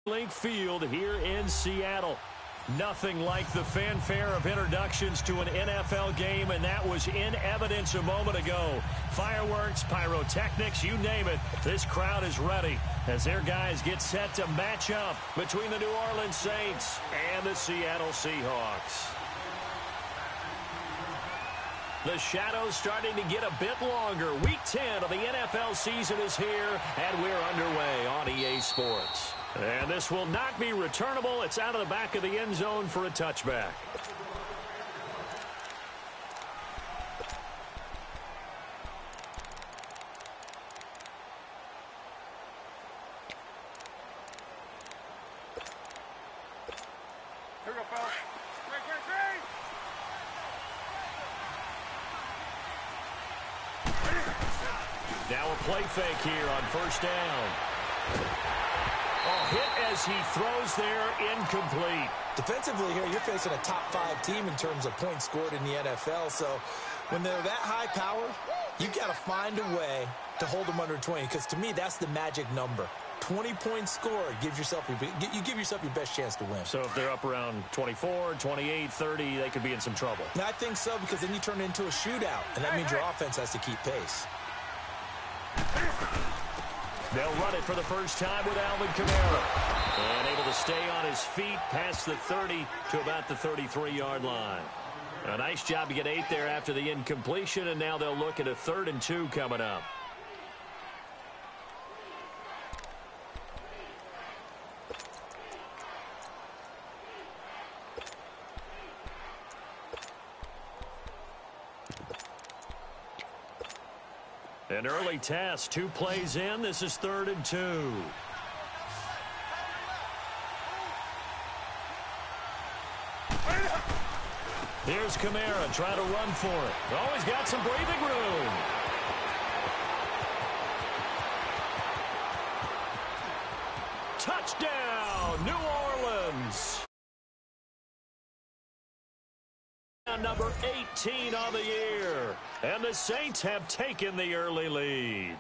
Link Field here in Seattle. Nothing like the fanfare of introductions to an NFL game, and that was in evidence a moment ago. Fireworks, pyrotechnics, you name it. This crowd is ready as their guys get set to match up between the New Orleans Saints and the Seattle Seahawks. The shadows starting to get a bit longer. Week 10 of the NFL season is here, and we're underway on EA Sports. And this will not be returnable. It's out of the back of the end zone for a touchback. Here we go, fellas. Now a play fake here on first down. Oh, hit as he throws there, incomplete. Defensively here, you're facing a top 5 team in terms of points scored in the NFL. So when they're that high powered, you got to find a way to hold them under 20. Because to me, that's the magic number. 20 points scored gives yourself you give yourself your best chance to win. So if they're up around 24, 28, 30, they could be in some trouble. And I think so, because then you turn it into a shootout, and that means your offense has to keep pace. They'll run it for the first time with Alvin Kamara. And able to stay on his feet past the 30 to about the 33-yard line. A nice job to get 8 there after the incompletion, and now they'll look at a 3rd and 2 coming up. An early test, 2 plays in. This is 3rd and 2. Here's Kamara trying to run for it. Oh, he's got some breathing room. Touchdown, New Orleans. Number 18 on the year. And the Saints have taken the early lead.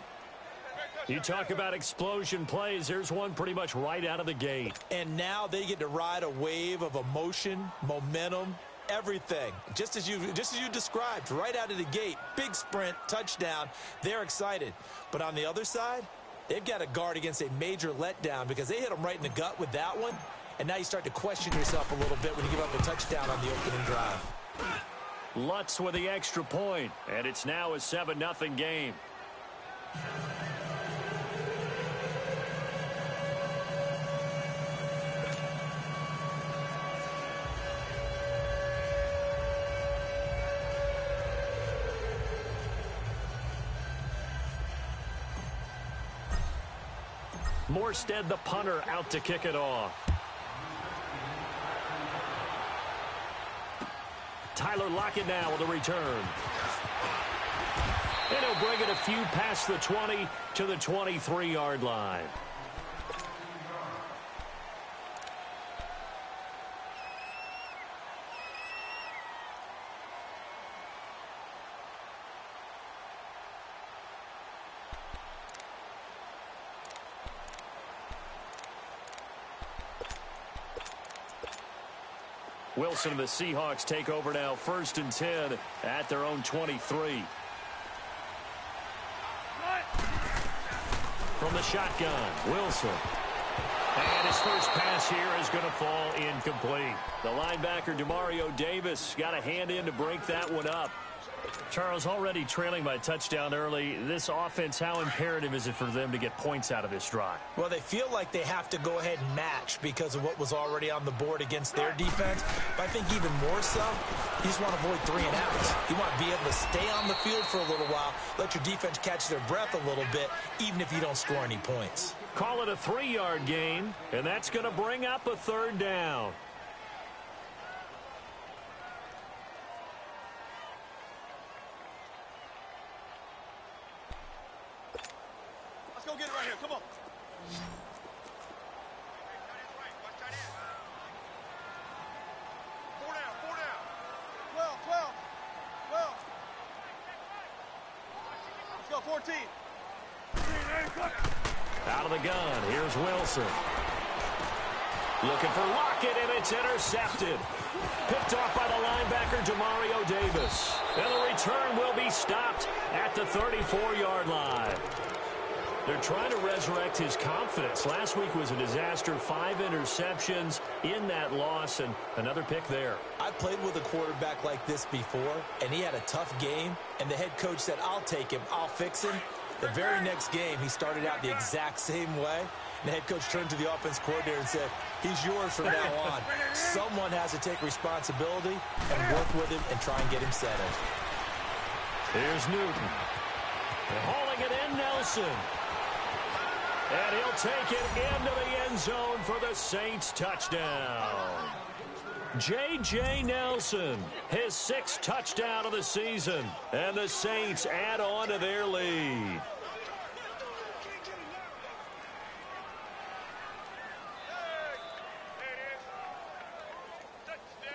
You talk about explosion plays. There's one pretty much right out of the gate. And now they get to ride a wave of emotion, momentum, everything. Just as you described, right out of the gate. Big sprint, touchdown. They're excited. But on the other side, they've got to guard against a major letdown because they hit them right in the gut with that one. And now you start to question yourself a little bit when you give up a touchdown on the opening drive. Lutz with the extra point, and it's now a 7-0 game. Morstead, the punter, out to kick it off. Tyler Lockett now with a return. And he'll bring it a few past the 20 to the 23-yard line. Wilson and the Seahawks take over now, 1st and 10 at their own 23. From the shotgun, Wilson. And his first pass here is going to fall incomplete. The linebacker, Demario Davis, got a hand in to break that one up. Charles, already trailing by a touchdown early. This offense, how imperative is it for them to get points out of this drive? Well, they feel like they have to go ahead and match because of what was already on the board against their defense. But I think even more so, you just want to avoid 3 and outs. You want to be able to stay on the field for a little while, let your defense catch their breath a little bit, even if you don't score any points. Call it a 3-yard gain, and that's going to bring up a 3rd down. Let's go get it right here. Come on. 4 down. 12. Let's go, 14. Out of the gun. Here's Wilson. Looking for Lockett, and it's intercepted. Picked off by the linebacker, Demario Davis. And the return will be stopped at the 34-yard line. They're trying to resurrect his confidence. Last week was a disaster. 5 interceptions in that loss, and another pick there. I played with a quarterback like this before, and he had a tough game, and the head coach said, I'll take him, I'll fix him. The very next game, he started out the exact same way. And the head coach turned to the offense coordinator and said, he's yours from now on. Someone has to take responsibility and work with him and try and get him settled. Here's Newton. They're hauling it in, Nelson. And he'll take it into the end zone for the Saints touchdown. J.J. Nelson, his 6th touchdown of the season. And the Saints add on to their lead.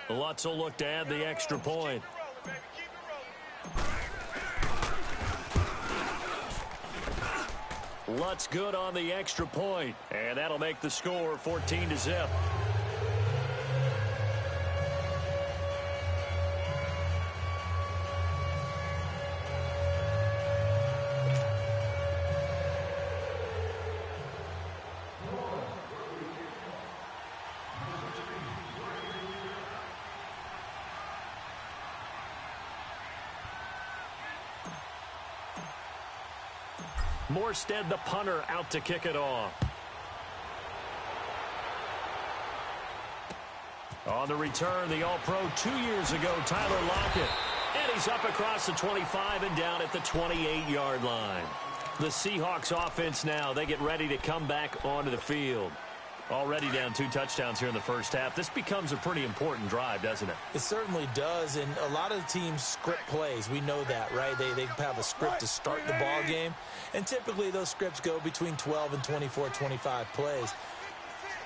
Lutz will look to add the extra point. Lutz good on the extra point, and that'll make the score 14-0. Morstead, the punter, out to kick it off. On the return, the All-Pro 2 years ago, Tyler Lockett. And he's up across the 25 and down at the 28-yard line. The Seahawks offense now, they get ready to come back onto the field. Already down 2 touchdowns here in the first half. This becomes a pretty important drive, doesn't it? It certainly does, and a lot of teams script plays. We know that, right? They have a script to start the ball game, and typically those scripts go between 12 and 24, 25 plays.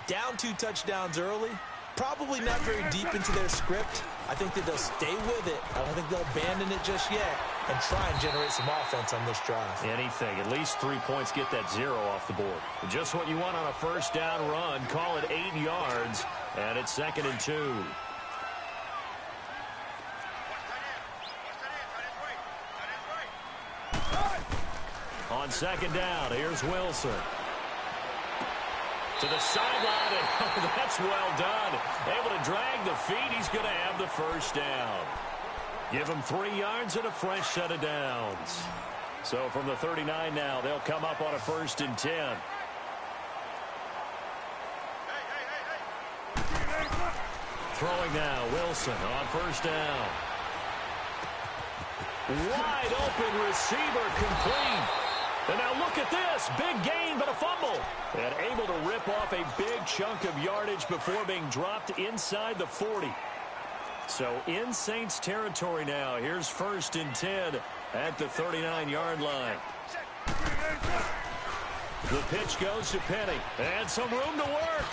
Down 2 touchdowns early, probably not very deep into their script. I think that they'll stay with it. I don't think they'll abandon it just yet and try and generate some offense on this drive. Anything. At least 3 points, get that 0 off the board. Just what you want on a first down run. Call it 8 yards, and it's 2nd and 2. On 2nd down, here's Wilson. To the sideline, and that's well done. Able to drag the feet. He's going to have the first down. Give him 3 yards and a fresh set of downs. So from the 39 now, they'll come up on a 1st and 10. Throwing now, Wilson on 1st down. Wide open receiver, complete. And now look at this. Big gain, but a fumble. And able to rip off a big chunk of yardage before being dropped inside the 40. So in Saints territory now. Here's 1st and 10 at the 39-yard line. The pitch goes to Penny. And some room to work.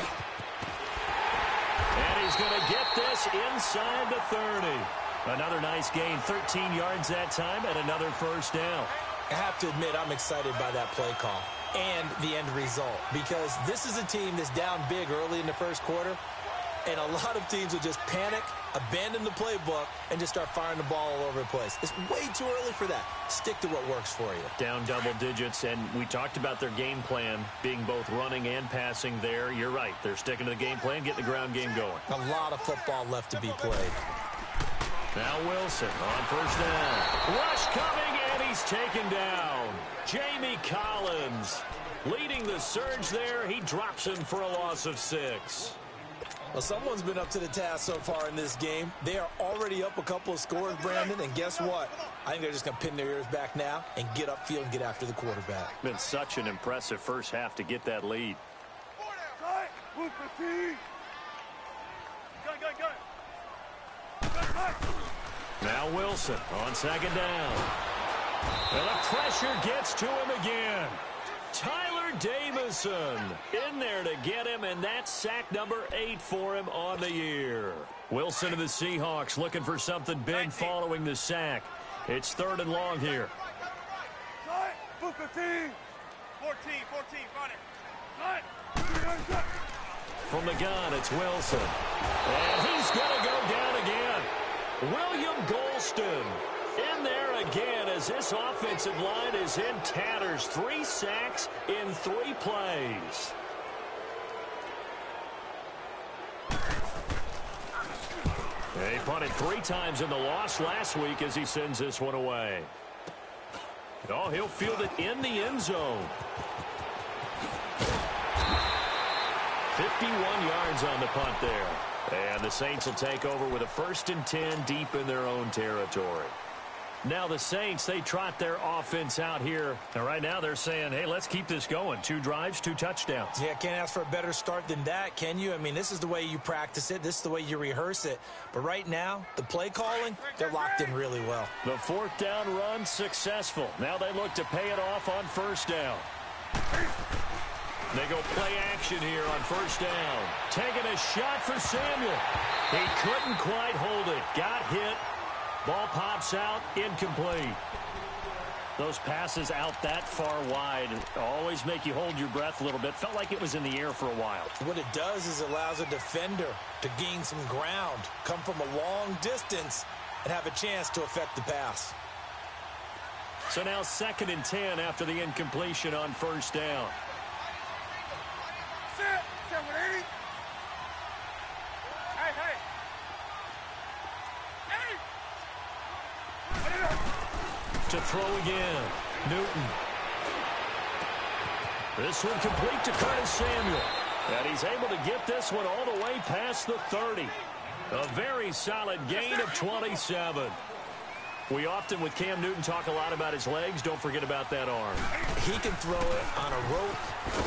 And he's going to get this inside the 30. Another nice gain. 13 yards that time and another first down. I have to admit, I'm excited by that play call and the end result, because this is a team that's down big early in the first quarter, and a lot of teams will just panic, abandon the playbook, and just start firing the ball all over the place. It's way too early for that. Stick to what works for you. Down double digits, and we talked about their game plan being both running and passing there. You're right. They're sticking to the game plan, getting the ground game going. A lot of football left to be played. Now Wilson on 1st down. Rush coming, and he's taken down. Jamie Collins leading the surge there. He drops him for a loss of 6. Well, someone's been up to the task so far in this game. They are already up a couple of scores, Brandon, and guess what? I think they're just going to pin their ears back now and get upfield and get after the quarterback. Been such an impressive first half to get that lead. Now Wilson on 2nd down. And the pressure gets to him again. Tyler Davison in there to get him, and that's sack number 8 for him on the year. Wilson of the Seahawks looking for something big following the sack. It's 3rd and long here. 14, find it. From the gun, it's Wilson. And he's going to go down again. William Golston in there again as this offensive line is in tatters. 3 sacks in 3 plays. He punted 3 times in the loss last week as he sends this one away. Oh, he'll field it in the end zone. 51 yards on the punt there. And the Saints will take over with a 1st and 10 deep in their own territory. Now the Saints, they trot their offense out here. And right now they're saying, hey, let's keep this going. 2 drives, 2 touchdowns. Yeah, can't ask for a better start than that, can you? I mean, this is the way you practice it. This is the way you rehearse it. But right now, the play calling, they're locked in really well. The 4th down run successful. Now they look to pay it off on 1st down. They go play action here on 1st down. Taking a shot for Samuel. He couldn't quite hold it. Got hit. Ball pops out, incomplete. Those passes out that far wide always make you hold your breath a little bit. Felt like it was in the air for a while. What it does is it allows a defender to gain some ground, come from a long distance, and have a chance to affect the pass. So now 2nd and 10 after the incompletion on 1st down. To throw again, Newton. This one complete to Curtis Samuel. And he's able to get this one all the way past the 30. A very solid gain of 27. We often, with Cam Newton, talk a lot about his legs. Don't forget about that arm. He can throw it on a rope.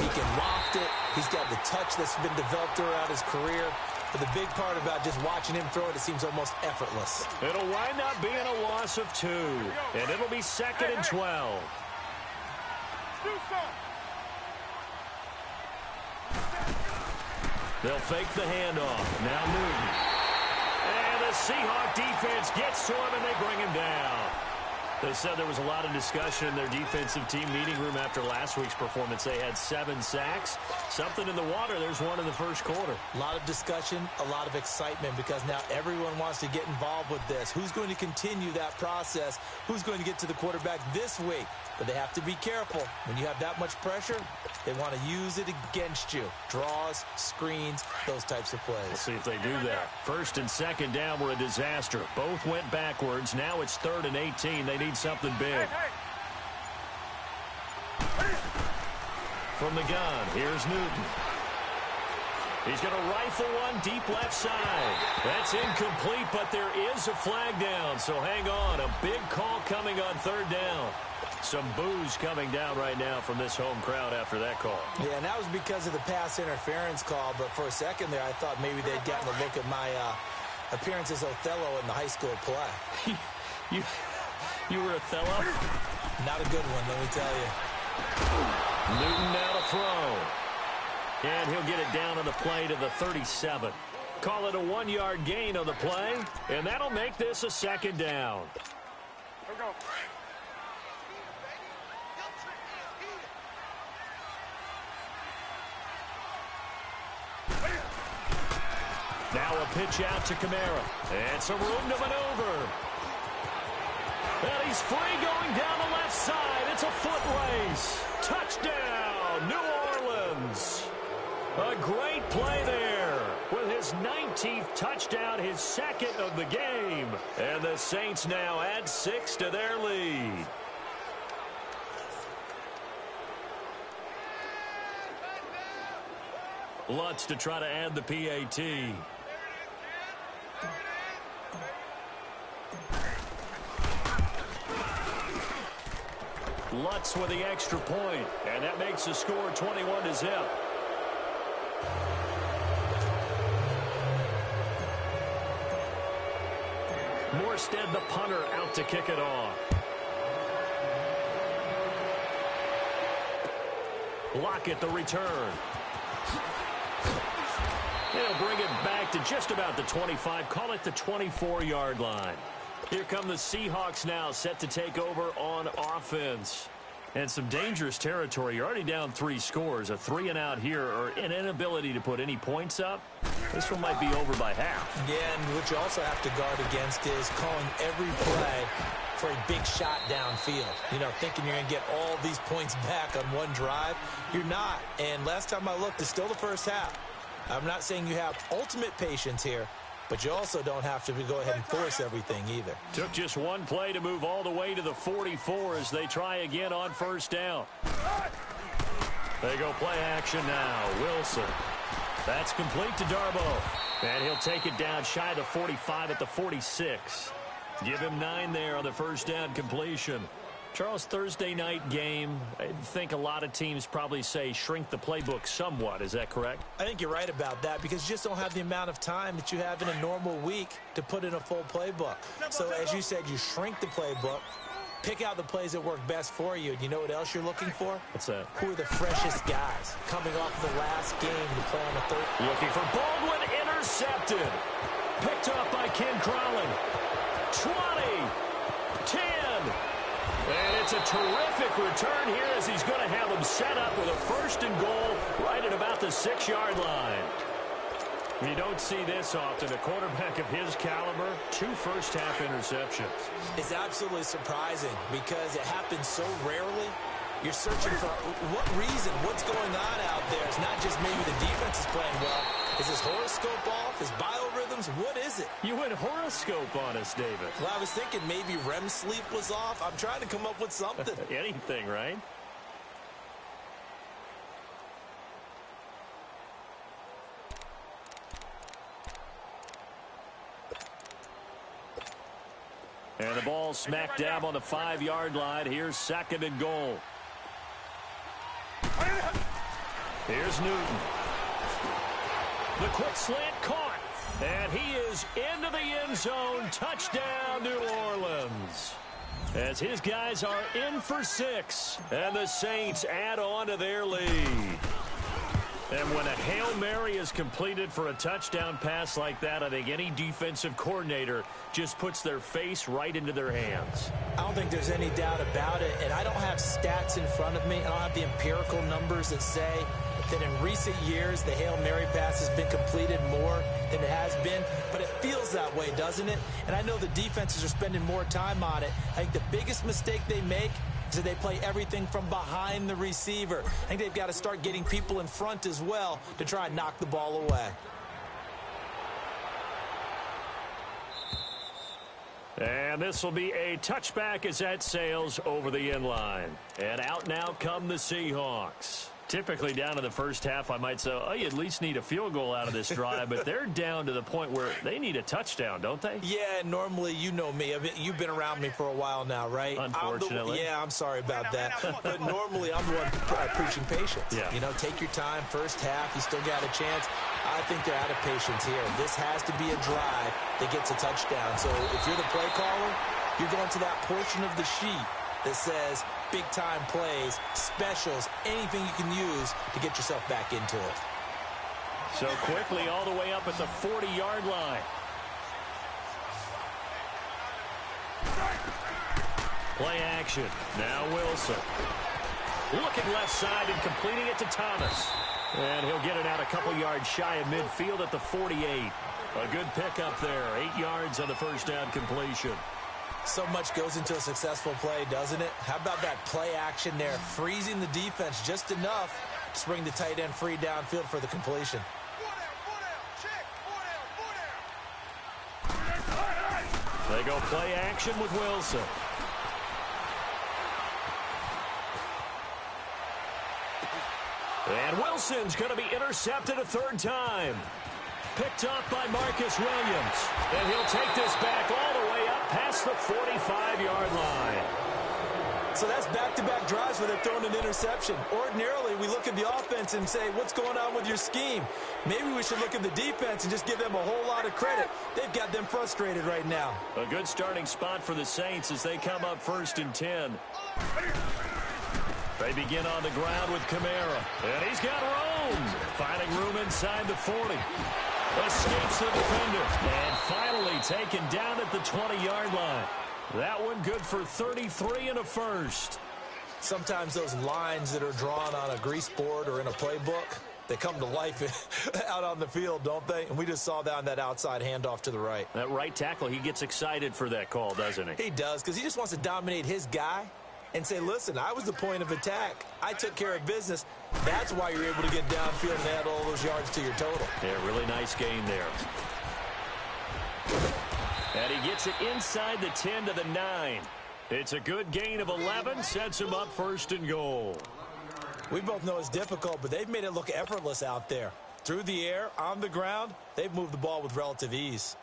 He can loft it. He's got the touch that's been developed throughout his career. But the big part about just watching him throw it, it seems almost effortless. It'll wind up being a loss of 2. And it'll be 2nd and 12. They'll fake the handoff. Now Newton. And the Seahawk defense gets to him, and they bring him down. They said there was a lot of discussion in their defensive team meeting room after last week's performance. They had 7 sacks. Something in the water. There's one in the first quarter. A lot of discussion, a lot of excitement, because now everyone wants to get involved with this. Who's going to continue that process? Who's going to get to the quarterback this week? But they have to be careful. When you have that much pressure, they want to use it against you. Draws, screens, those types of plays. We'll see if they do that. 1st and 2nd down were a disaster. Both went backwards. Now it's 3rd and 18. They need something big. From the gun, here's Newton. He's going to rifle one deep left side. That's incomplete, but there is a flag down, so hang on. A big call coming on 3rd down. Some boos coming down right now from this home crowd after that call. Yeah, and that was because of the pass interference call, but for a second there, I thought maybe they'd gotten a look at my appearance as Othello in the high school play. You were Othello? Not a good one, let me tell you. Newton now to throw. And he'll get it down on the play to the 37. Call it a 1-yard gain on the play, and that'll make this a 2nd down. Here we go. Now a pitch out to Kamara. And some room to maneuver. And he's free going down the left side. It's a foot race. Touchdown, New Orleans. A great play there with his 19th touchdown, his 2nd of the game. And the Saints now add 6 to their lead. Lutz to try to add the PAT. Lutz with the extra point, and that makes the score 21-0. Morstead, the punter, out to kick it off. Lockett, the return. They'll bring it back to just about the 25. Call it the 24-yard line. Here come the Seahawks now, set to take over on offense. And some dangerous territory. You're already down 3 scores. A 3-and-out here, or an inability to put any points up. This one might be over by half. Yeah, and what you also have to guard against is calling every play for a big shot downfield. You know, thinking you're going to get all these points back on one drive. You're not. And last time I looked, it's still the first half. I'm not saying you have ultimate patience here, but you also don't have to go ahead and force everything either. Took just one play to move all the way to the 44 as they try again on first down. They go play action now. Wilson. That's complete to Darboh. And he'll take it down shy of the 45 at the 46. Give him 9 there on the first down completion. Charles, Thursday night game, I think a lot of teams probably say shrink the playbook somewhat. Is that correct? I think you're right about that because you just don't have the amount of time that you have in a normal week to put in a full playbook. So as you said, you shrink the playbook, pick out the plays that work best for you. And you know what else you're looking for? What's that? Who are the freshest guys coming off the last game to play on the third? Looking for Baldwin, intercepted. Picked up by Ken Crowley. 20, 10. And it's a terrific return here as he's going to have them set up with a 1st and goal right at about the 6-yard line. You don't see this often. A quarterback of his caliber, 2 first-half interceptions. It's absolutely surprising because it happens so rarely. You're searching for what reason, what's going on out there. It's not just maybe the defense is playing well. Is his horoscope off? His biorhythms? What is it? You went horoscope on us, David. Well, I was thinking maybe REM sleep was off. I'm trying to come up with something. Anything, right? And the ball smack dab on the 5-yard line. Here's 2nd and goal. Here's Newton. The quick slant caught. And he is into the end zone. Touchdown, New Orleans. As his guys are in for 6. And the Saints add on to their lead. And when a Hail Mary is completed for a touchdown pass like that, I think any defensive coordinator just puts their face right into their hands. I don't think there's any doubt about it. And I don't have stats in front of me. I don't have the empirical numbers that say that in recent years the Hail Mary pass has been completed more than it has been. But it feels that way, doesn't it? And I know the defenses are spending more time on it. I think the biggest mistake they make is that they play everything from behind the receiver. I think they've got to start getting people in front as well to try and knock the ball away. And this will be a touchback as that sails over the end line. And out now come the Seahawks. Typically down in the first half, I might say, oh, you at least need a field goal out of this drive. But they're down to the point where they need a touchdown, don't they? Yeah, normally, you know me. You've been around me for a while now, right? Unfortunately. I'm sorry about that. But normally, I'm the one preaching patience. Yeah. You know, take your time. First half, you still got a chance. I think they're out of patience here. This has to be a drive that gets a touchdown. So if you're the play caller, you're going to that portion of the sheet that says big-time plays, specials, anything you can use to get yourself back into it. So quickly all the way up at the 40-yard line. Play action. Now Wilson. Looking left side and completing it to Thomas. And he'll get it out a couple yards shy of midfield at the 48. A good pickup there. 8 yards on the first down completion. So much goes into a successful play, doesn't it? How about that play action there? Freezing the defense just enough to bring the tight end free downfield for the completion. They go play action with Wilson. And Wilson's going to be intercepted a 3rd time. Picked up by Marcus Williams. And he'll take this back all the way up past the 45-yard line. So that's back-to-back drives where they're throwing an interception. Ordinarily, we look at the offense and say, what's going on with your scheme? Maybe we should look at the defense and just give them a whole lot of credit. They've got them frustrated right now. A good starting spot for the Saints as they come up 1st and 10. They begin on the ground with Kamara. And he's got room. Finding room inside the 40. Escapes the defender. And finally taken down at the 20-yard line. That one good for 33 and a first. Sometimes those lines that are drawn on a grease board or in a playbook, they come to life out on the field, don't they? And we just saw that on that outside handoff to the right. That right tackle, he gets excited for that call, doesn't he? He does, because he just wants to dominate his guy and say, listen, I was the point of attack. I took care of business. That's why you're able to get downfield and add all those yards to your total. Yeah, really nice game there. And he gets it inside the 10 to the 9. It's a good gain of 11, sets him up 1st and goal. We both know it's difficult, but they've made it look effortless out there. Through the air, on the ground, they've moved the ball with relative ease.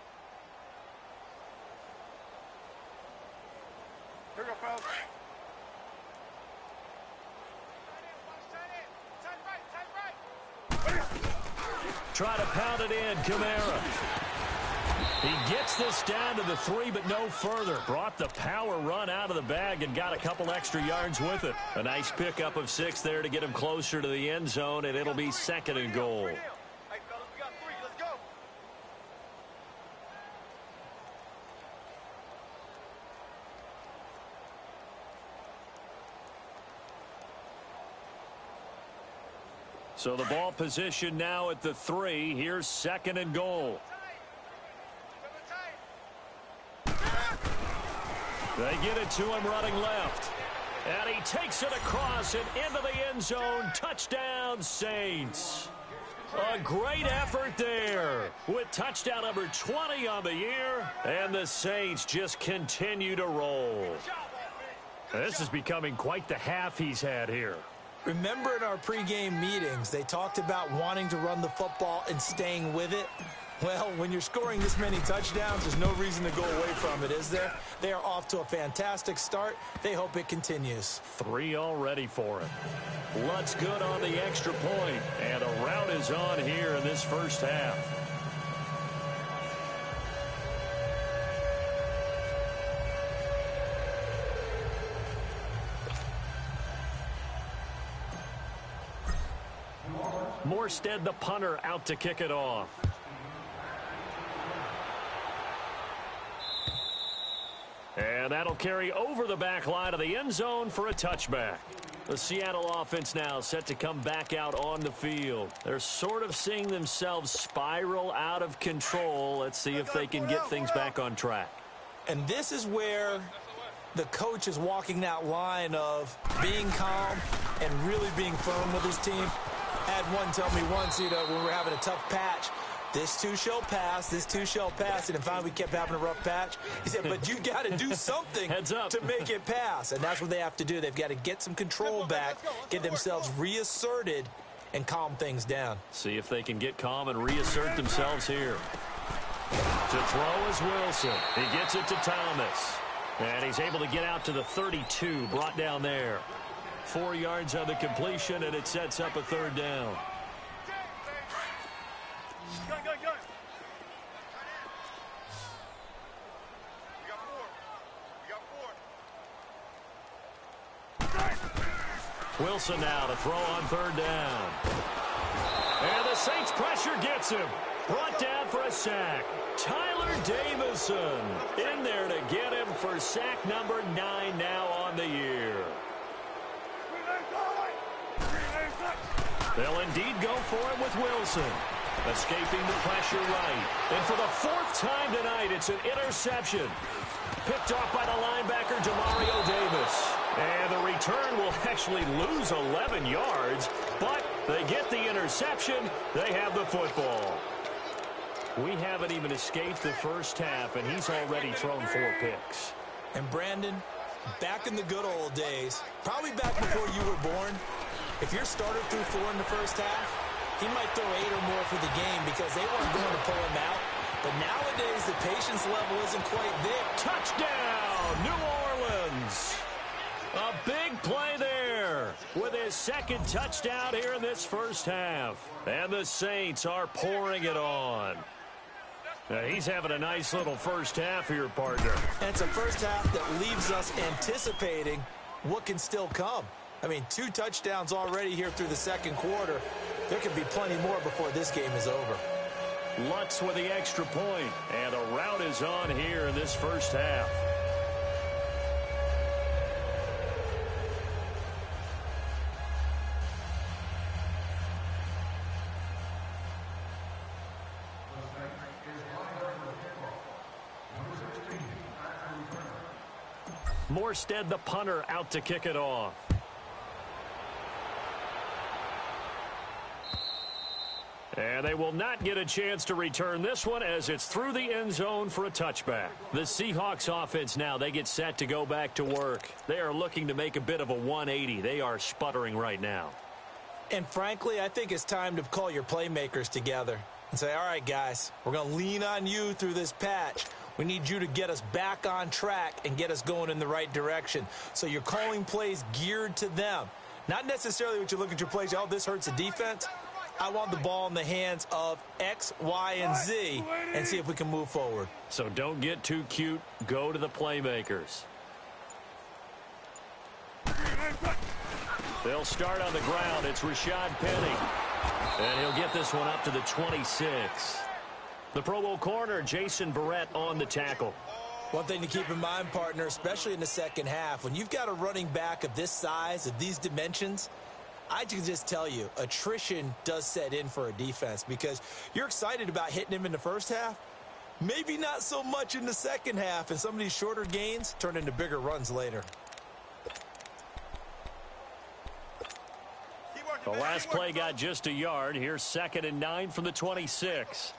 Here we go, fellas. Try to pound it in, Kamara. He gets this down to the 3, but no further. Brought the power run out of the bag and got a couple extra yards with it. A nice pickup of 6 there to get him closer to the end zone, and it'll be 2nd and goal. Hey, fellas, we got 3. Let's go. So the ball position now at the 3. Here's 2nd and goal. They get it to him running left. And he takes it across and into the end zone. Touchdown, Saints. A great effort there with touchdown number 20 on the year. And the Saints just continue to roll. This is becoming quite the half he's had here. Remember in our pregame meetings, they talked about wanting to run the football and staying with it? Well, when you're scoring this many touchdowns, there's no reason to go away from it, is there? They are off to a fantastic start. They hope it continues. 3 already for him. Lutz good on the extra point, and a rout is on here in this first half. Morstead, the punter, out to kick it off. And that'll carry over the back line of the end zone for a touchback. The Seattle offense now set to come back out on the field. They're sort of seeing themselves spiral out of control. Let's see if they can get things back on track. And this is where the coach is walking that line of being calm and really being firm with his team. I had one tell me once, when we were having a tough patch, this too shall pass, this too shall pass. And finally we kept having a rough patch. He said, but you got to do something Heads up. to make it pass. And that's what they have to do. They've got to get some control back, get themselves reasserted, and calm things down. See if they can get calm and reassert themselves here. To throw is Wilson. He gets it to Thomas. And he's able to get out to the 32, brought down there. 4 yards on the completion, and it sets up a 3rd down. Gun. We got 4. Wilson now to throw on 3rd down. And the Saints pressure gets him. Brought down for a sack. Tyler Davison in there to get him for sack number 9 now on the year. They'll indeed go for it with Wilson. Escaping the pressure right. And for the 4th time tonight, it's an interception. Picked off by the linebacker, Demario Davis. And the return will actually lose 11 yards, but they get the interception. They have the football. We haven't even escaped the first half, and he's already thrown 4 picks. And Brandon, back in the good old days, probably back before you were born, if your starter threw 4 in the first half, he might throw 8 or more for the game because they weren't going to pull him out. But nowadays, the patience level isn't quite there. Touchdown, New Orleans. A big play there with his 2nd touchdown here in this first half. And the Saints are pouring it on. Now, he's having a nice little first half here, partner. And it's a first half that leaves us anticipating what can still come. I mean, 2 touchdowns already here through the 2nd quarter. There could be plenty more before this game is over. Lutz with the extra point, and a rout is on here in this first half. Morstead, the punter, out to kick it off. And they will not get a chance to return this one as it's through the end zone for a touchback. The Seahawks offense now, they get set to go back to work. They are looking to make a bit of a 180. They are sputtering right now. And frankly, I think it's time to call your playmakers together and say, all right, guys, we're going to lean on you through this patch. We need you to get us back on track and get us going in the right direction. So you're calling plays geared to them. Not necessarily what you look at your plays, oh, this hurts the defense. I want the ball in the hands of X, Y, and Z and see if we can move forward. So don't get too cute. Go to the playmakers. They'll start on the ground. It's Rashad Penny. And he'll get this one up to the 26. The Pro Bowl corner, Jason Verrett, on the tackle. One thing to keep in mind, partner, especially in the second half, when you've got a running back of this size, of these dimensions, I can just tell you, attrition does set in for a defense because you're excited about hitting him in the first half. Maybe not so much in the second half, and some of these shorter gains turn into bigger runs later. The last play got just a yard. Here's 2nd and 9 from the 26.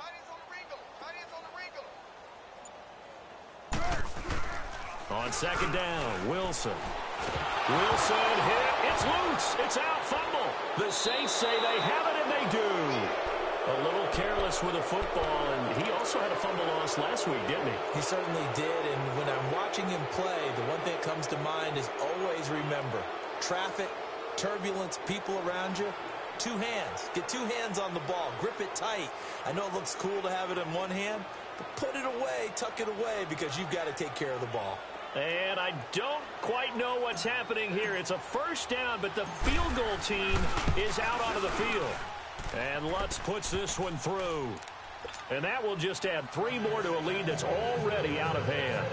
On 2nd down, Wilson. Wilson hit. It's loose. It's out. Fumble. The Saints say they have it, and they do. A little careless with a football, and he also had a fumble loss last week, didn't he? He certainly did, and when I'm watching him play, the one thing that comes to mind is always remember, traffic, turbulence, people around you, 2 hands. Get 2 hands on the ball. Grip it tight. I know it looks cool to have it in one hand, but put it away, tuck it away, because you've got to take care of the ball. And I don't quite know what's happening here. It's a first down, but the field goal team is out onto the field. And Lutz puts this one through. And that will just add 3 more to a lead that's already out of hand.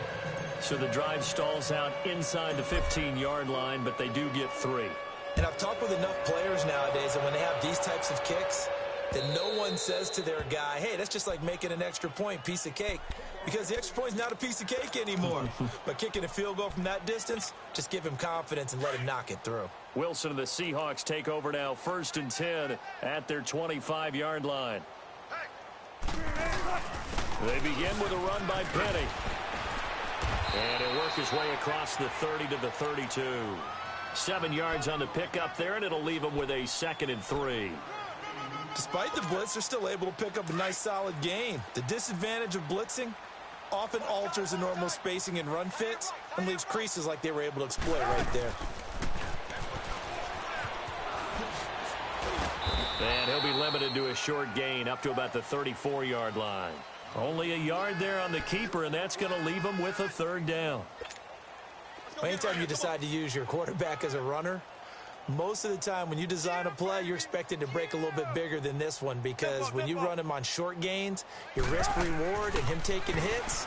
So the drive stalls out inside the 15-yard line, but they do get 3. And I've talked with enough players nowadays that when they have these types of kicks, that no one says to their guy, hey, that's just like making an extra point, piece of cake. Because the extra point is not a piece of cake anymore. But kicking a field goal from that distance, just give him confidence and let him knock it through. Wilson and the Seahawks take over now, 1st and 10 at their 25-yard line. They begin with a run by Penny. And he'll work his way across the 30 to the 32. 7 yards on the pickup there, and it'll leave him with a 2nd and 3. Despite the blitz, they're still able to pick up a nice, solid gain. The disadvantage of blitzing often alters the normal spacing and run fits and leaves creases like they were able to exploit right there. And he'll be limited to a short gain up to about the 34-yard line. Only a yard there on the keeper, and that's going to leave him with a 3rd down. Anytime you decide to use your quarterback as a runner, most of the time when you design a play, you're expected to break a little bit bigger than this one because when you run him on short gains, your risk-reward and him taking hits,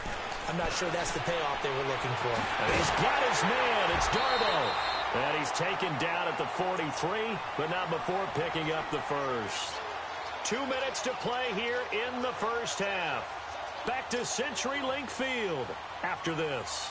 I'm not sure that's the payoff they were looking for. And he's got his man. It's Darbo. And he's taken down at the 43, but not before picking up the first. 2 minutes to play here in the first half. Back to CenturyLink Field after this.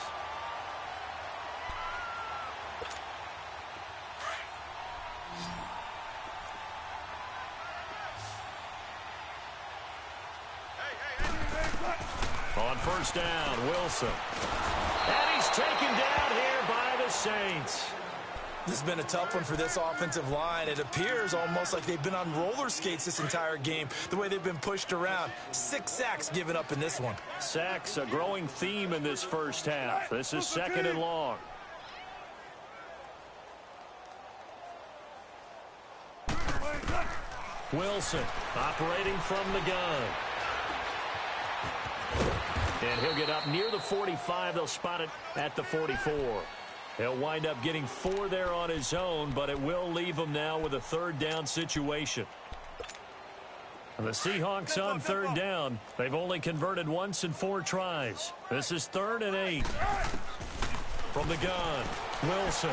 On 1st down, Wilson. And he's taken down here by the Saints. This has been a tough one for this offensive line. It appears almost like they've been on roller skates this entire game, the way they've been pushed around. 6 sacks given up in this one. Sacks, a growing theme in this first half. This is 2nd and long. Wilson operating from the gun. And he'll get up near the 45. They'll spot it at the 44. He'll wind up getting 4 there on his own, but it will leave him now with a 3rd down situation. And the Seahawks on 3rd down. They've only converted once in 4 tries. This is 3rd and 8. From the gun, Wilson.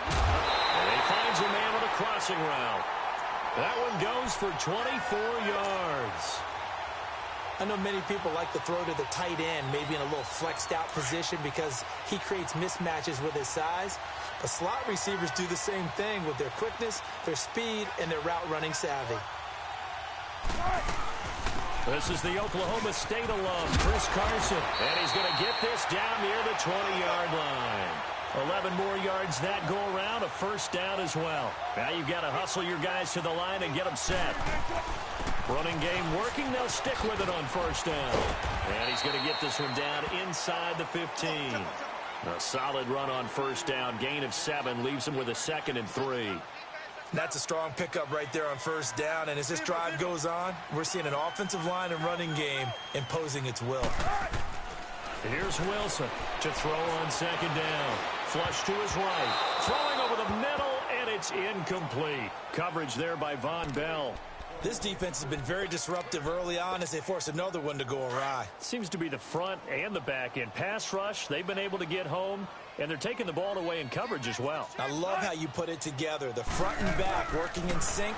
And he finds a man with a crossing route. That one goes for 24 yards. I know many people like to throw to the tight end, maybe in a little flexed out position because he creates mismatches with his size. But slot receivers do the same thing with their quickness, their speed, and their route running savvy. This is the Oklahoma State alum, Chris Carson. And he's going to get this down near the 20-yard line. 11 more yards that go around, a first down as well. Now you've got to hustle your guys to the line and get them set. Running game working, they'll stick with it on first down. And he's going to get this one down inside the 15. A solid run on first down, gain of 7, leaves him with a 2nd and 3. That's a strong pickup right there on first down. And as this drive goes on, we're seeing an offensive line and running game imposing its will. Here's Wilson to throw on 2nd down. Flush to his right. Throwing over the middle, and it's incomplete. Coverage there by Von Bell. This defense has been very disruptive early on as they force another one to go awry. Seems to be the front and the back end. Pass rush, they've been able to get home, and they're taking the ball away in coverage as well. I love how you put it together. The front and back working in sync,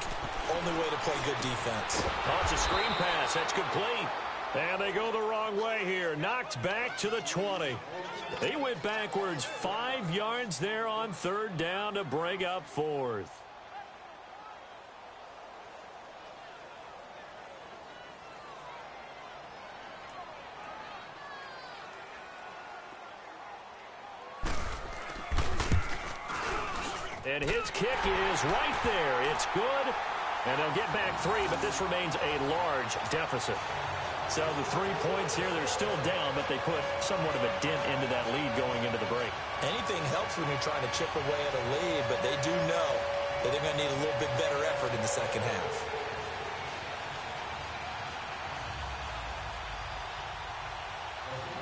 only way to play good defense. Oh, it's a screen pass. That's complete. And they go the wrong way here. Knocked back to the 20. They went backwards 5 yards there on 3rd down to bring up 4th. And his kick is right there. It's good. And they'll get back 3, but this remains a large deficit. So the 3 points here, they're still down, but they put somewhat of a dent into that lead going into the break. Anything helps when you're trying to chip away at a lead, but they do know that they're going to need a little bit better effort in the second half.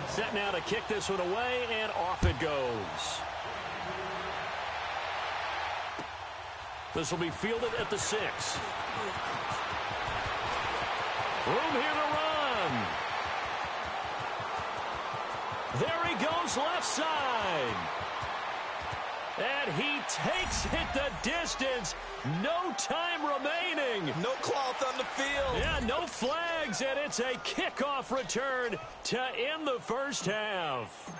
Set now to kick this one away, and off it goes. This will be fielded at the 6. Room here to run. There he goes left side. And he takes it the distance. No time remaining. No cloth on the field. Yeah, no flags, and it's a kickoff return to end the first half.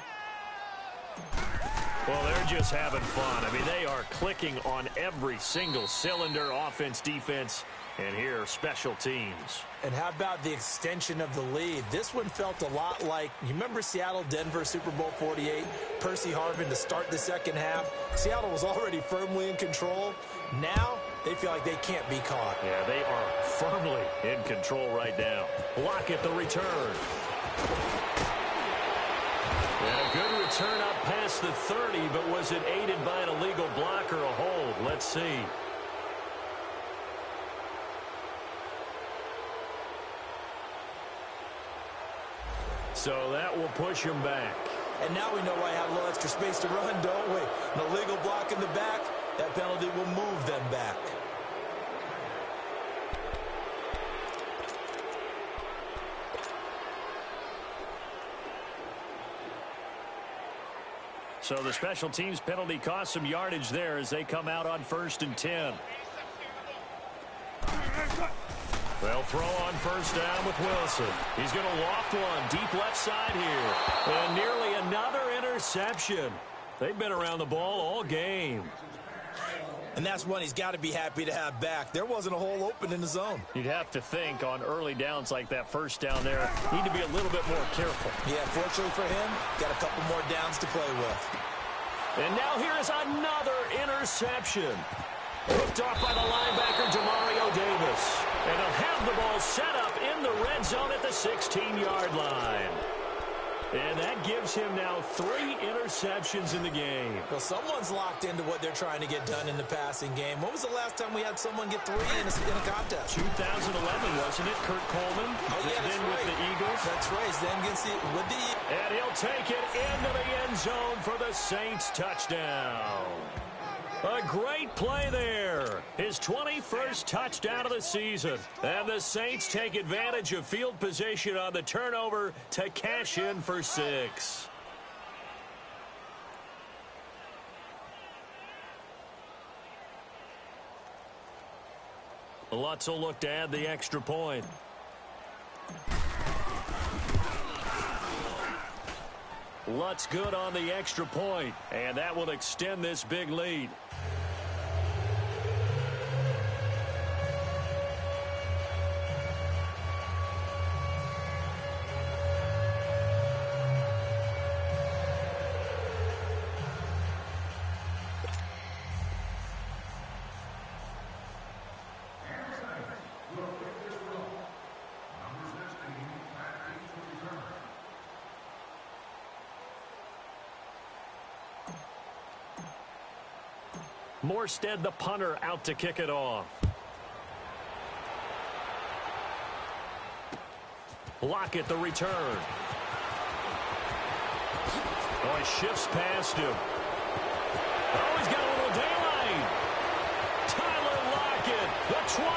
Well, they're just having fun. I mean, they are clicking on every single cylinder, offense, defense, and here, special teams. And how about the extension of the lead? This one felt a lot like, you remember Seattle, Denver, Super Bowl 48, Percy Harvin to start the second half. Seattle was already firmly in control. Now, they feel like they can't be caught. Yeah, they are firmly in control right now. Lockett the return. And a good return up past the 30, but was it aided by an illegal block or a hold? Let's see. So that will push him back. And now we know why I have a little extra space to run, don't we? An illegal block in the back, that penalty will move them back. So the special teams penalty cost some yardage there as they come out on 1st and 10. They'll throw on first down with Wilson. He's going to loft one deep left side here. And nearly another interception. They've been around the ball all game. And that's one he's got to be happy to have back. There wasn't a hole open in the zone. You'd have to think on early downs like that first down there, need to be a little bit more careful. Yeah, fortunately for him, got a couple more downs to play with. And now here is another interception. Picked off by the linebacker, Demario Davis. And they'll have the ball set up in the red zone at the 16-yard line. And that gives him now 3 interceptions in the game. Well, someone's locked into what they're trying to get done in the passing game. When was the last time we had someone get 3 in a contest? 2011, wasn't it? Kurt Coleman. Oh, yeah, that's then right. With the Eagles. That's right. Then against with the Eagles. And he'll take it into the end zone for the Saints touchdown. A great play there. His 21st touchdown of the season. And the Saints take advantage of field position on the turnover to cash in for 6. Lutz will look to add the extra point. Lutz good on the extra point, and that will extend this big lead. Morstead, the punter, out to kick it off. Lockett, the return. Oh, he shifts past him. Oh, he's got a little daylight. Tyler Lockett, the 20.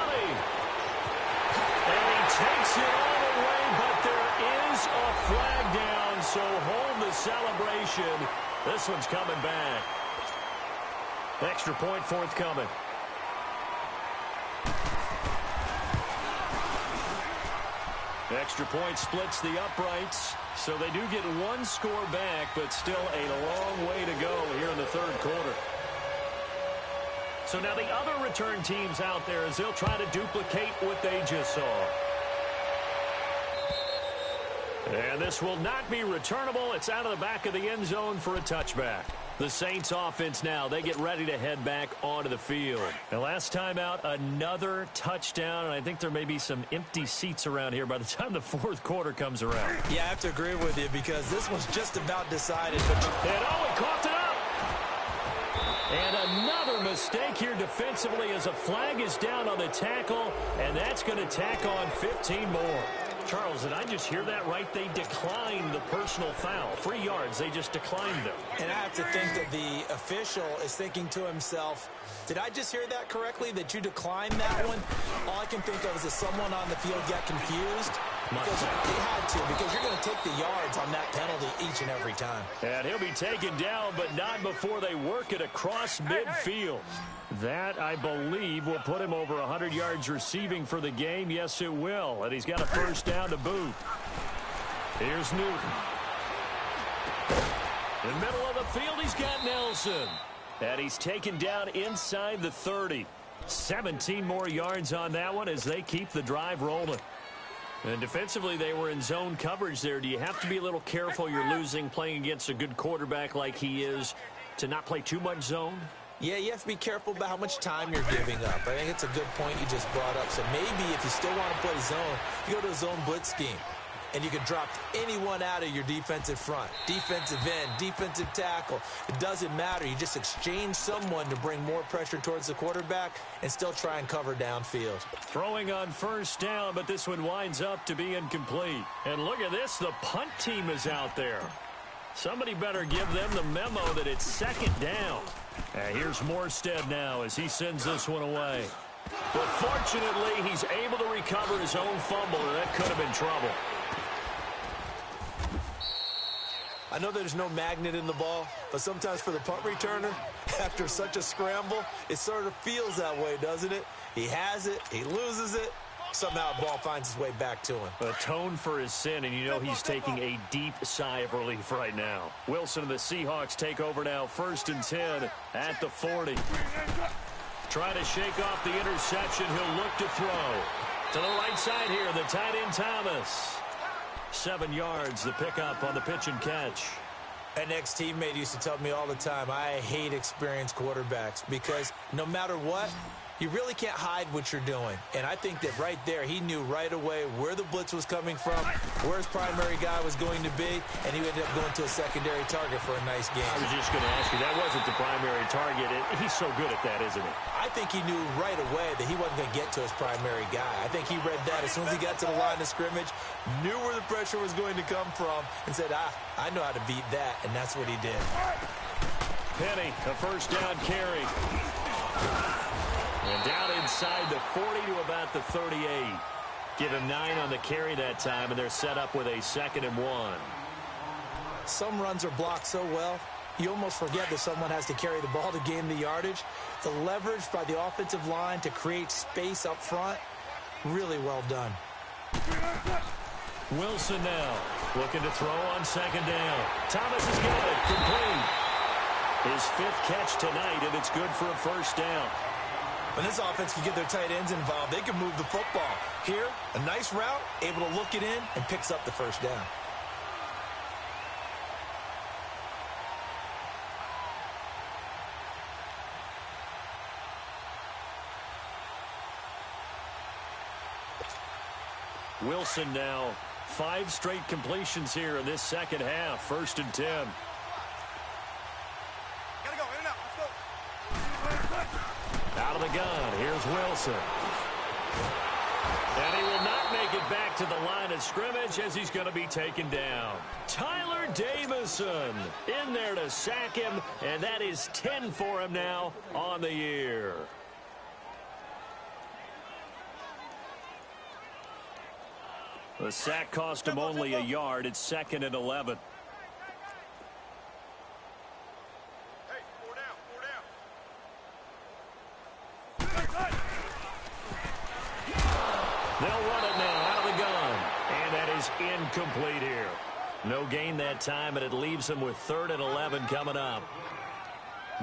And he takes it all the way, but there is a flag down, so hold the celebration. This one's coming back. Extra point forthcoming. Extra point splits the uprights, so they do get one score back, but still a long way to go here in the third quarter. So now the other return teams out there as they'll try to duplicate what they just saw. And this will not be returnable. It's out of the back of the end zone for a touchback. The Saints offense now, they get ready to head back onto the field. And last time out, another touchdown, and I think there may be some empty seats around here by the time the fourth quarter comes around. Yeah, I have to agree with you because this was just about decided. But and oh, he coughed it up! And another mistake here defensively as a flag is down on the tackle, and that's going to tack on 15 more. Charles, did I just hear that right? They declined the personal foul. 3 yards, they just declined them. And I have to think that the official is thinking to himself, did I just hear that correctly, that you declined that one? All I can think of is that someone on the field got confused. Because they had to, because you're going to take the yards on that penalty each and every time. And he'll be taken down, but not before they work it across midfield. That, I believe, will put him over 100 yards receiving for the game. Yes, it will. And he's got a first down to boot. Here's Newton. In the middle of the field, he's got Nelson. And he's taken down inside the 30. 17 more yards on that one as they keep the drive rolling. And defensively, they were in zone coverage there. Do you have to be a little careful? You're losing, playing against a good quarterback like he is, to not play too much zone? Yeah, you have to be careful about how much time you're giving up. I think it's a good point you just brought up. So maybe if you still want to play zone, you go to a zone blitz scheme. And you can drop anyone out of your defensive front. Defensive end, defensive tackle. It doesn't matter. You just exchange someone to bring more pressure towards the quarterback and still try and cover downfield. Throwing on first down, but this one winds up to be incomplete. And look at this. The punt team is out there. Somebody better give them the memo that it's second down. Here's Morstead now as he sends this one away. But fortunately, he's able to recover his own fumble, and that could have been trouble. I know there's no magnet in the ball, but sometimes for the punt returner, after such a scramble, it sort of feels that way, doesn't it? He has it, he loses it, somehow the ball finds its way back to him. Atone for his sin, and you know he's taking a deep sigh of relief right now. Wilson and the Seahawks take over now, 1st and 10 at the 40. Trying to shake off the interception, he'll look to throw. To the right side here, the tight end Thomas. 7 yards, the pickup on the pitch and catch. An ex-teammate used to tell me all the time, I hate experienced quarterbacks because no matter what, you really can't hide what you're doing. And I think that right there, he knew right away where the blitz was coming from, where his primary guy was going to be, and he ended up going to a secondary target for a nice game. I was just going to ask you, that wasn't the primary target. He's so good at that, isn't he? I think he knew right away that he wasn't going to get to his primary guy. I think he read that as soon as he got to the line of scrimmage, knew where the pressure was going to come from, and said, I know how to beat that, and that's what he did. Penny, a first down carry. And down inside the 40 to about the 38. Give him 9 on the carry that time, and they're set up with a 2nd and 1. Some runs are blocked so well, you almost forget that someone has to carry the ball to gain the yardage. The leverage by the offensive line to create space up front, really well done. Wilson now looking to throw on second down. Thomas has got it. Complete. His 5th catch tonight, and it's good for a first down. When this offense can get their tight ends involved, they can move the football. Here, a nice route, able to look it in, and picks up the first down. Wilson now 5 straight completions here in this second half. 1st and 10. Gotta go, in and out, let's go. Out of the gun, here's Wilson. And he will not make it back to the line of scrimmage as he's going to be taken down. Tyler Davison in there to sack him, and that is 10 for him now on the year. The sack cost him only a yard. It's 2nd and 11. Hey, 4 down, 4 down. They'll run it now out of the gun. And that is incomplete here. No gain that time, and it leaves them with 3rd and 11 coming up.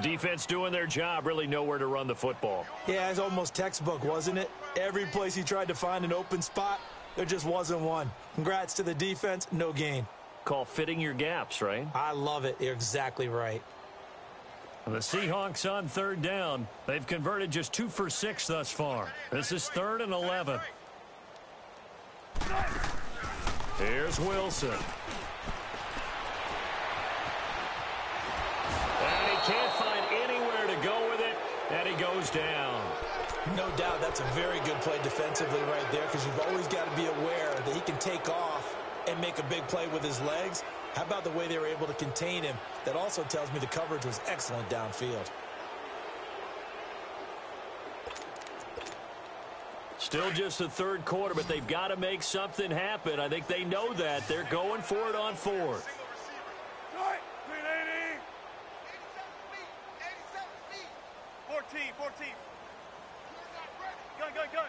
Defense doing their job, really nowhere to run the football. Yeah, it's almost textbook, wasn't it? Every place he tried to find an open spot, there just wasn't one. Congrats to the defense, no gain. Call fitting your gaps, right? I love it. You're exactly right. The Seahawks on 3rd down. They've converted just 2 for 6 thus far. This is 3rd and 11. Here's Wilson. And he can't find anywhere to go with it, and he goes down. No doubt that's a very good play defensively right there, because you've always got to be aware that he can take off and make a big play with his legs. How about the way they were able to contain him? That also tells me the coverage was excellent downfield. Still just the 3rd quarter, but they've got to make something happen. I think they know that. They're going for it on 4th. 14. Gun.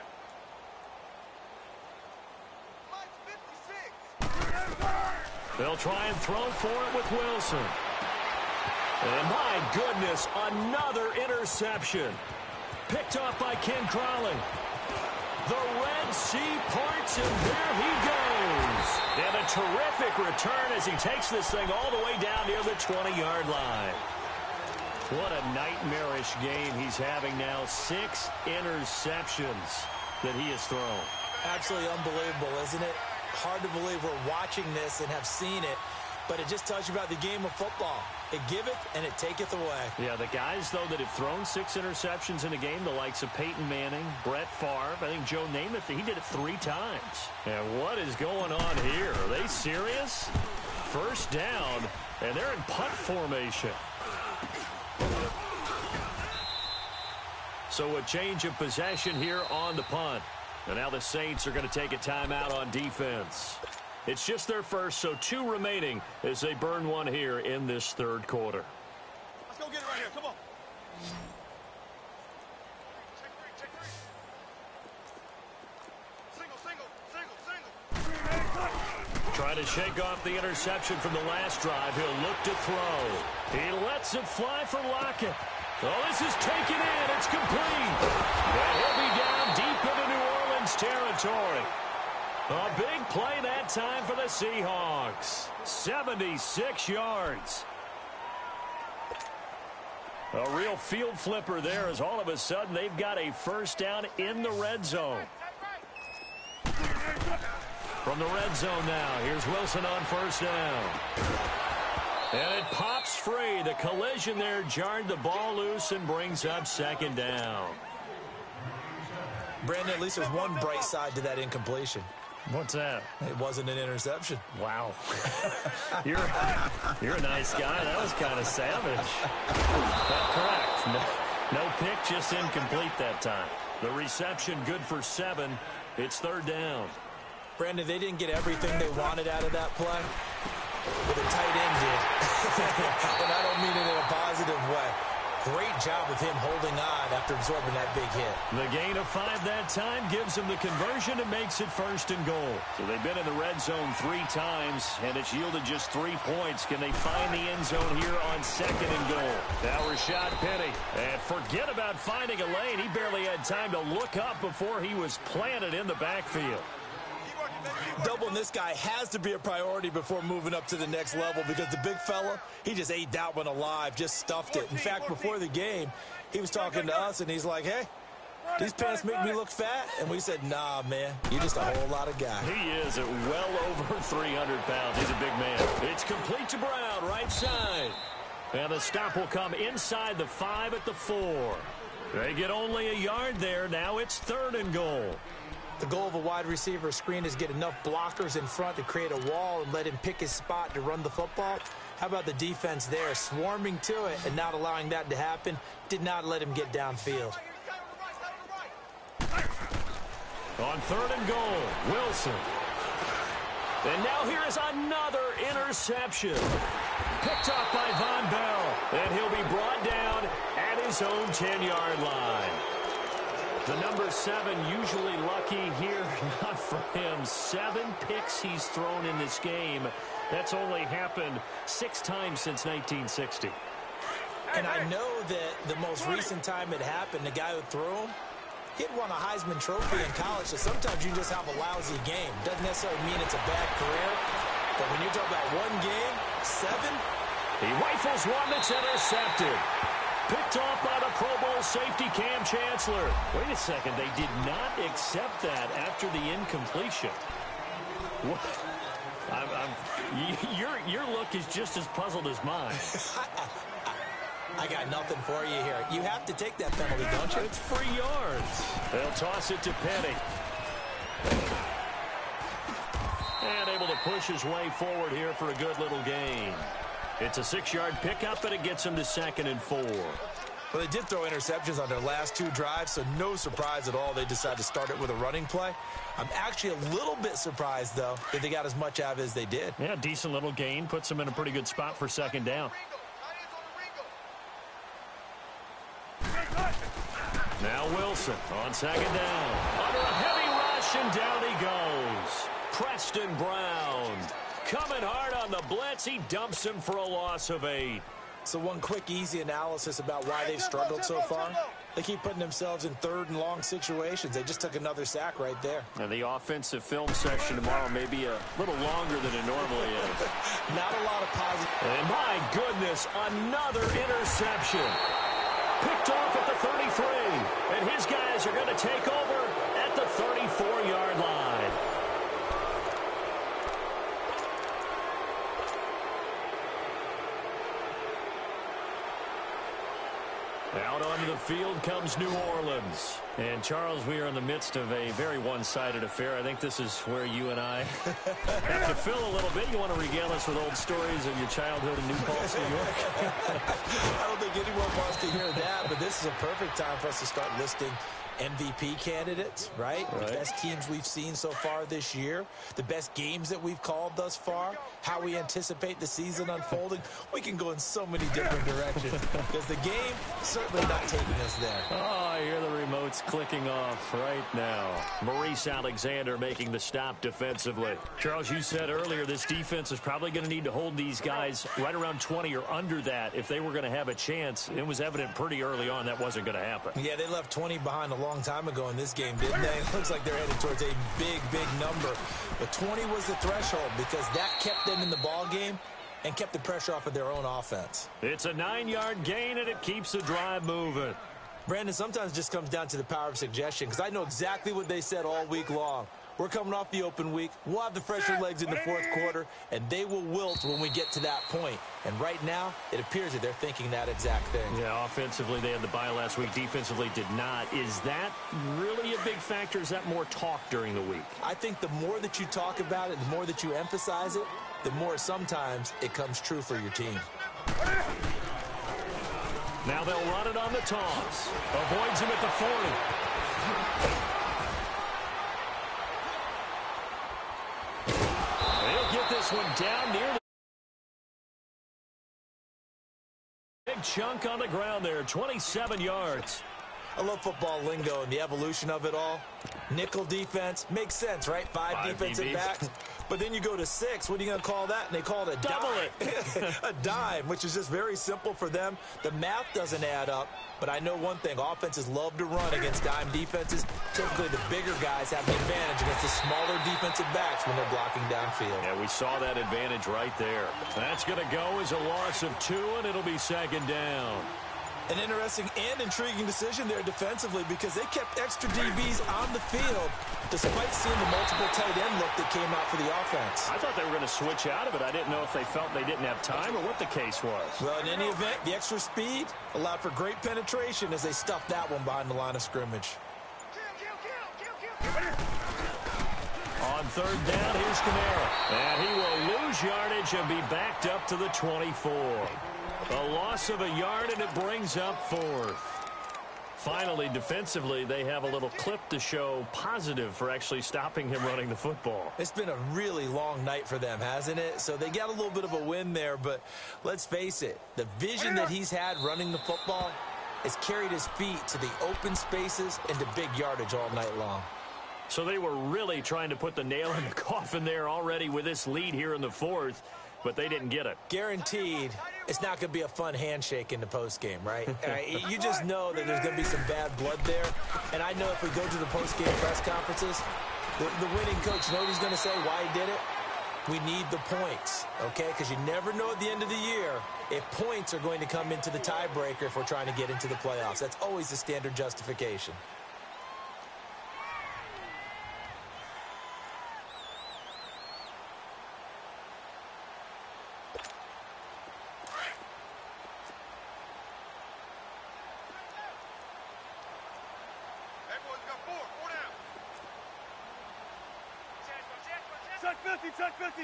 They'll try and throw for it with Wilson. And my goodness, another interception. Picked off by Ken Crowley. The Red Sea parts, and there he goes. And a terrific return as he takes this thing all the way down near the 20-yard line. What a nightmarish game he's having now. 6 interceptions that he has thrown. Absolutely unbelievable, isn't it? Hard to believe we're watching this and have seen it, but it just tells you about the game of football. It giveth and it taketh away. Yeah, the guys, though, that have thrown 6 interceptions in a game, the likes of Peyton Manning, Brett Favre, I think Joe Namath, he did it 3 times. And what is going on here? Are they serious? 1st down, and they're in punt formation. So a change of possession here on the punt. And now the Saints are going to take a timeout on defense. It's just their first, so 2 remaining as they burn 1 here in this 3rd quarter. Let's go get it right here, come on. Check 3. Single. Trying to shake off the interception from the last drive. He'll look to throw. He lets it fly for Lockett. Oh, this is taken in. It's complete. And he'll be down deep into New Orleans territory. A big play that time for the Seahawks. 76 yards. A real field flipper there as all of a sudden they've got a first down in the red zone. From the red zone now, here's Wilson on first down. And it pops free. The collision there jarred the ball loose and brings up second down. Brandon, at least there's one bright side to that incompletion. What's that? It wasn't an interception. Wow. You're a nice guy. That was kind of savage. Correct. No pick, just incomplete that time. The reception good for 7. It's third down. Brandon, they didn't get everything they wanted out of that play, but the tight end did. And I don't mean it in a positive way. Great job of him holding on after absorbing that big hit. The gain of 5 that time gives them the conversion and makes it 1st and goal. So they've been in the red zone 3 times, and it's yielded just 3 points. Can they find the end zone here on 2nd and goal? Now Rashad Penny. And forget about finding a lane. He barely had time to look up before he was planted in the backfield. Doubling this guy has to be a priority before moving up to the next level because the big fella, he just ate that one alive, just stuffed it. In fact, before the game, he was talking to us, and he's like, hey, these pants make me look fat. And we said, nah, man, you're just a whole lot of guy. He is at well over 300 pounds. He's a big man. It's complete to Brown, right side. And the stop will come inside the 5 at the 4. They get only a yard there. Now it's 3rd and goal. The goal of a wide receiver screen is get enough blockers in front to create a wall and let him pick his spot to run the football. How about the defense there, swarming to it and not allowing that to happen? Did not let him get downfield. On 3rd and goal, Wilson. And now here is another interception. Picked up by Von Bell. And he'll be brought down at his own 10-yard line. The number 7 usually lucky here, not for him. 7 picks he's thrown in this game. That's only happened 6 times since 1960. And I know that the most recent time it happened, the guy who threw him, he'd won a Heisman Trophy in college, so sometimes you just have a lousy game. Doesn't necessarily mean it's a bad career, but when you're talking about one game, 7? He rifles one that's intercepted. Picked off by the Pro Bowl safety Cam Chancellor. Wait a second, they did not accept that after the incompletion. What? Your look is just as puzzled as mine. I got nothing for you here. You have to take that penalty, don't you? It's 3 yards. They'll toss it to Penny. And able to push his way forward here for a good little gain. It's a 6-yard pickup, and it gets him to 2nd and 4. Well, they did throw interceptions on their last 2 drives, so no surprise at all they decided to start it with a running play. I'm actually a little bit surprised, though, that they got as much out of it as they did. Yeah, decent little gain. Puts them in a pretty good spot for 2nd down. Now Wilson on 2nd down. Under a heavy rush, and down he goes. Preston Brown coming hard on the blitz. He dumps him for a loss of 8. So one quick, easy analysis about why they've struggled so far. They keep putting themselves in 3rd and long situations. They just took another sack right there. And the offensive film section tomorrow may be a little longer than it normally is. Not a lot of positive. And my goodness, another interception. Picked off at the 33. And his guys are going to take over at the 34-yard line. Out onto the field comes New Orleans. And, Charles, we are in the midst of a very one-sided affair. I think this is where you and I have to fill a little bit. You want to regale us with old stories of your childhood in New Paltz, New York? I don't think anyone wants to hear that, but this is a perfect time for us to start listing MVP candidates, right? The best teams we've seen so far this year, the best games that we've called thus far, how we anticipate the season unfolding. We can go in so many different directions because the game certainly not taking us there. Oh, I hear the remotes clicking off right now. Maurice Alexander making the stop defensively. Charles, you said earlier this defense is probably going to need to hold these guys right around 20 or under that if they were going to have a chance. It was evident pretty early on that wasn't going to happen. Yeah, they left 20 behind a long time ago in this game, didn't they? It looks like they're headed towards a big, big number. But 20 was the threshold because that kept them in the ball game and kept the pressure off of their own offense. It's a 9-yard gain, and it keeps the drive moving. Brandon, sometimes it just comes down to the power of suggestion because I know exactly what they said all week long. We're coming off the open week. We'll have the fresher legs in the 4th quarter, and they will wilt when we get to that point. And right now, it appears that they're thinking that exact thing. Yeah, offensively, they had the bye last week. Defensively, did not. Is that really a big factor? Is that more talk during the week? I think the more that you talk about it, the more that you emphasize it, the more sometimes it comes true for your team. Now they'll run it on the toss. Avoids him at the 40. They'll get this one down near the big chunk on the ground there, 27 yards. I love football lingo and the evolution of it all. Nickel defense makes sense, right? Five defensive DBs. backs. But then you go to 6. What are you going to call that? And they call it a Double dime. A dime, which is just very simple for them. The math doesn't add up. But I know one thing. Offenses love to run against dime defenses. Typically, the bigger guys have the advantage against the smaller defensive backs when they're blocking downfield. Yeah, we saw that advantage right there. That's going to go as a loss of 2, and it'll be second down. An interesting and intriguing decision there defensively because they kept extra DBs on the field despite seeing the multiple tight end look that came out for the offense. I thought they were going to switch out of it. I didn't know if they felt they didn't have time or what the case was. Well, in any event, the extra speed allowed for great penetration as they stuffed that one behind the line of scrimmage. On third down, here's Kamara. And he will lose yardage and be backed up to the 24. A loss of a yard, and it brings up 4th. Finally, defensively, they have a little clip to show positive for actually stopping him running the football. It's been a really long night for them, hasn't it? So they got a little bit of a win there, but let's face it, the vision that he's had running the football has carried his feet to the open spaces and to big yardage all night long. So they were really trying to put the nail in the coffin there already with this lead here in the 4th, but they didn't get it. Guaranteed, it's not going to be a fun handshake in the postgame, right? You just know that there's going to be some bad blood there. And I know if we go to the postgame press conferences, the winning coach, you know what he's going to say, why he did it? We need the points, okay? Because you never know at the end of the year if points are going to come into the tiebreaker if we're trying to get into the playoffs. That's always the standard justification. Check 50.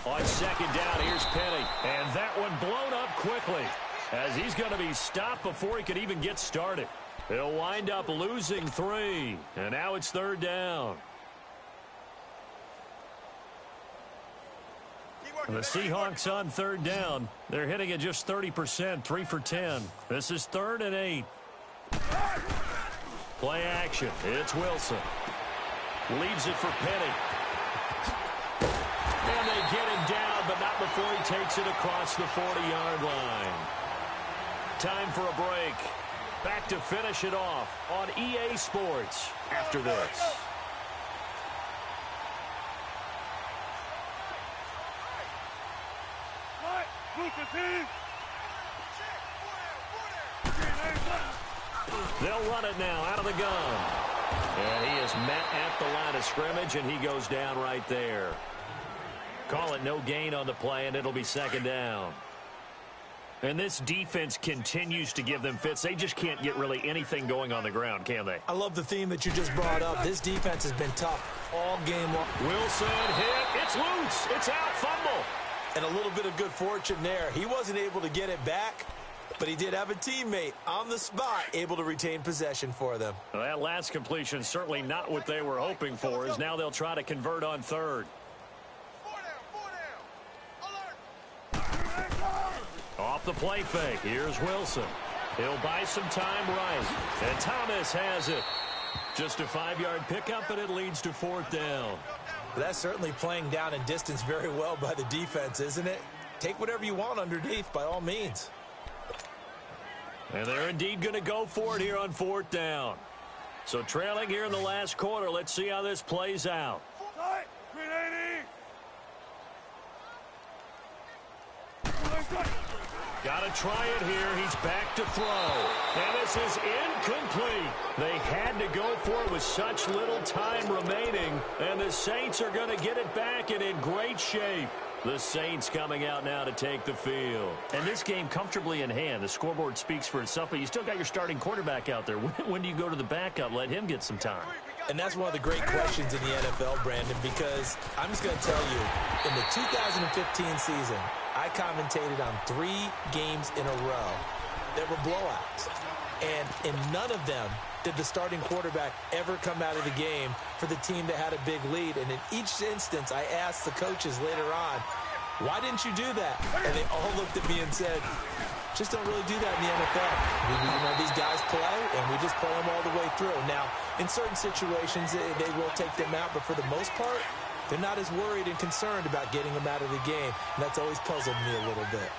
On second down, here's Penny. And that one blown up quickly as he's going to be stopped before he could even get started. He'll wind up losing 3. And now it's third down. And the Seahawks on third down. They're hitting at just 30%, 3 for 10. This is 3rd and 8. Play action. It's Wilson. Leaves it for Penny. And they get him down, but not before he takes it across the 40-yard line. Time for a break. Back to finish it off on EA Sports after this. They'll run it now out of the gun. And he is met at the line of scrimmage, and he goes down right there. Call it no gain on the play, and it'll be second down. And this defense continues to give them fits. They just can't get really anything going on the ground, can they? I love the theme that you just brought up. This defense has been tough all game long. Wilson hit. It's loose. It's out. Fumble. And a little bit of good fortune there. He wasn't able to get it back, but he did have a teammate on the spot able to retain possession for them. Well, that last completion certainly not what they were hoping for, as now they'll try to convert on third. Off the play fake. Here's Wilson. He'll buy some time right. And Thomas has it. Just a 5-yard pickup, and it leads to 4th down. That's certainly playing down and distance very well by the defense, isn't it? Take whatever you want underneath, by all means. And they're indeed going to go for it here on 4th down. So trailing here in the last quarter, let's see how this plays out. Got to try it here. He's back to throw. And this is incomplete. They had to go for it with such little time remaining. And the Saints are going to get it back and in great shape. The Saints coming out now to take the field. And this game comfortably in hand. The scoreboard speaks for itself, but you still got your starting quarterback out there. When do you go to the backup? Let him get some time. And that's one of the great questions in the NFL, Brandon, because I'm just going to tell you, in the 2015 season, I commentated on 3 games in a row that were blowouts. And in none of them did the starting quarterback ever come out of the game for the team that had a big lead. And in each instance, I asked the coaches later on, Why didn't you do that? And they all looked at me and said, just don't really do that in the NFL. These guys play, and we just play them all the way through. Now, in certain situations, they will take them out, but for the most part, they're not as worried and concerned about getting them out of the game, and that's always puzzled me a little bit.